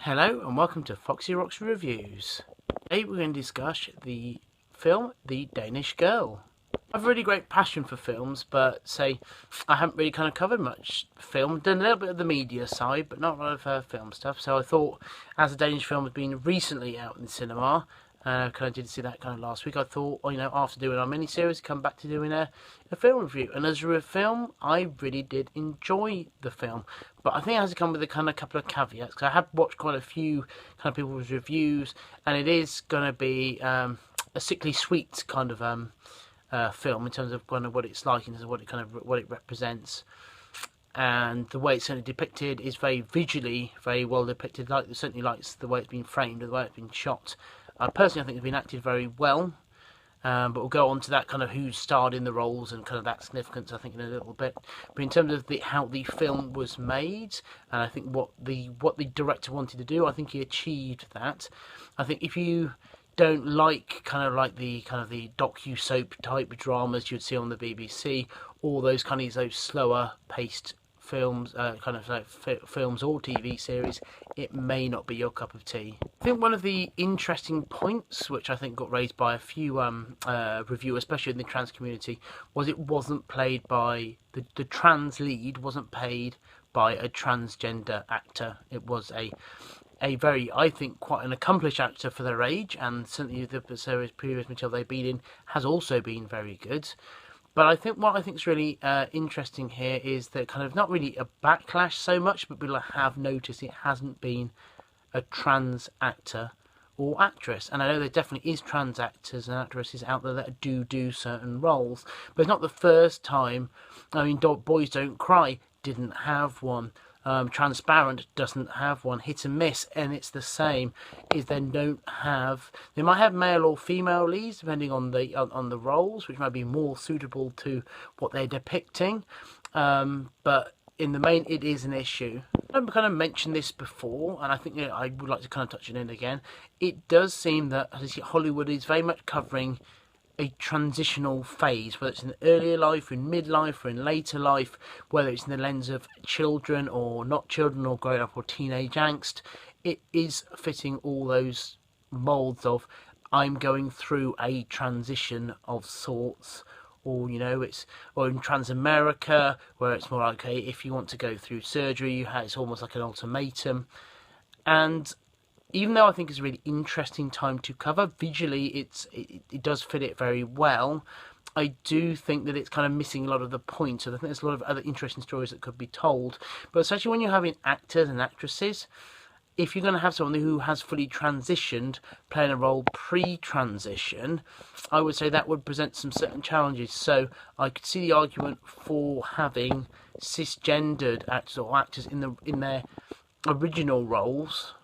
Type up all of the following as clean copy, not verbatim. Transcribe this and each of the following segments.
Hello and welcome to Foxy Rocks Reviews. Today we're going to discuss the film The Danish Girl. I have a really great passion for films, but I haven't really kind of covered much film. Done a little bit of the media side, but not a lot of film stuff. So I thought, as the Danish film has been recently out in the cinema, kind of did see that kind of last week, I thought, after doing our mini-series, come back to doing a film review. And as a film, I really did enjoy the film. But I think it has to come with a kind of couple of caveats, because I have watched quite a few kind of people's reviews, and it is going to be a sickly sweet kind of film in terms of kind of what it's like, in terms of what it represents. And the way it's certainly depicted is very visually very well depicted. Certainly likes the way it's been framed and the way it's been shot. Personally, I think it's been acted very well, but we'll go on to that kind of who starred in the roles and kind of that significance, I think, in a little bit. But in terms of how the film was made, and I think what the director wanted to do, I think he achieved that. I think if you don't like the docu-soap type dramas you'd see on the BBC, or those slower paced films, films or TV series, it may not be your cup of tea. I think one of the interesting points, which I think got raised by a few reviewers, especially in the trans community, was it wasn't played by the trans lead wasn't played by a transgender actor. It was a very, I think, quite an accomplished actor for their age, and certainly the previous material they've been in has also been very good. But I think what I think is really interesting here is that kind of not really a backlash so much, but people have noticed it hasn't been a trans actor or actress. And I know there definitely is trans actors and actresses out there that do certain roles, but it's not the first time. I mean, Boys Don't Cry didn't have one. Transparent doesn't have one. Hit and Miss, and it's the same. Is they might have male or female leads depending on the roles, which might be more suitable to what they're depicting. But in the main, it is an issue. I've kind of mentioned this before, and I think I would like to kind of touch it in again. It does seem that Hollywood is very much covering a transitional phase, whether it's in earlier life, in midlife, or in later life, whether it's in the lens of children or not children, or growing up or teenage angst. It is fitting all those moulds of I'm going through a transition of sorts, or or in Trans America, where it's more like, okay, if you want to go through surgery, it's almost like an ultimatum. And even though I think it's a really interesting time to cover, visually it does fit it very well. I do think that it's kind of missing a lot of the points. I think there's a lot of other interesting stories that could be told. But especially when you're having actors and actresses, if you're going to have someone who has fully transitioned playing a role pre-transition, I would say that would present some certain challenges. So I could see the argument for having cisgendered actors or actors in their original roles,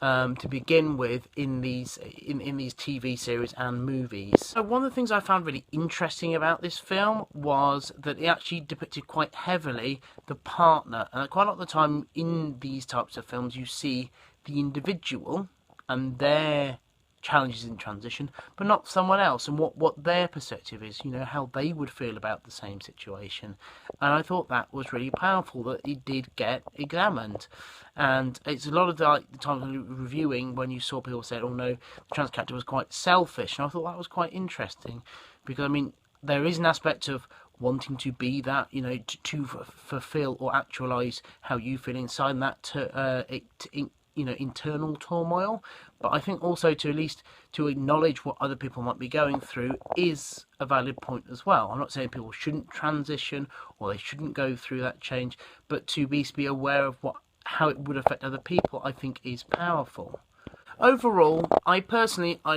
to begin with, in these TV series and movies. So one of the things I found really interesting about this film was that it actually depicted quite heavily the partner, and quite a lot of the time in these types of films you see the individual and their challenges in transition, but not someone else, and what their perspective is, how they would feel about the same situation. And I thought that was really powerful, that it did get examined. And it's a lot of the time reviewing when you saw people say, oh no, the trans character was quite selfish, and I thought that was quite interesting, because I mean, there is an aspect of wanting to be that, to fulfill or actualize how you feel inside, and that internal turmoil. But I think also to at least to acknowledge what other people might be going through is a valid point as well. I'm not saying people shouldn't transition or they shouldn't go through that change, but to be aware of how it would affect other people, I think is powerful. Overall, I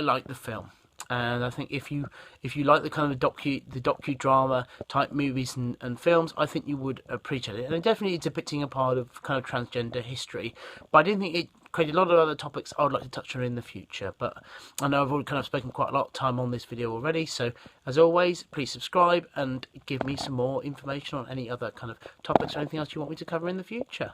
like the film. And I think if you like the kind of docudrama type movies and films, I think you would appreciate it. And it definitely is depicting a part of kind of transgender history. But I didn't think it created a lot of other topics I would like to touch on in the future. But I know I've already kind of spoken quite a lot of time on this video already. So as always, please subscribe and give me some more information on any other kind of topics or anything else you want me to cover in the future.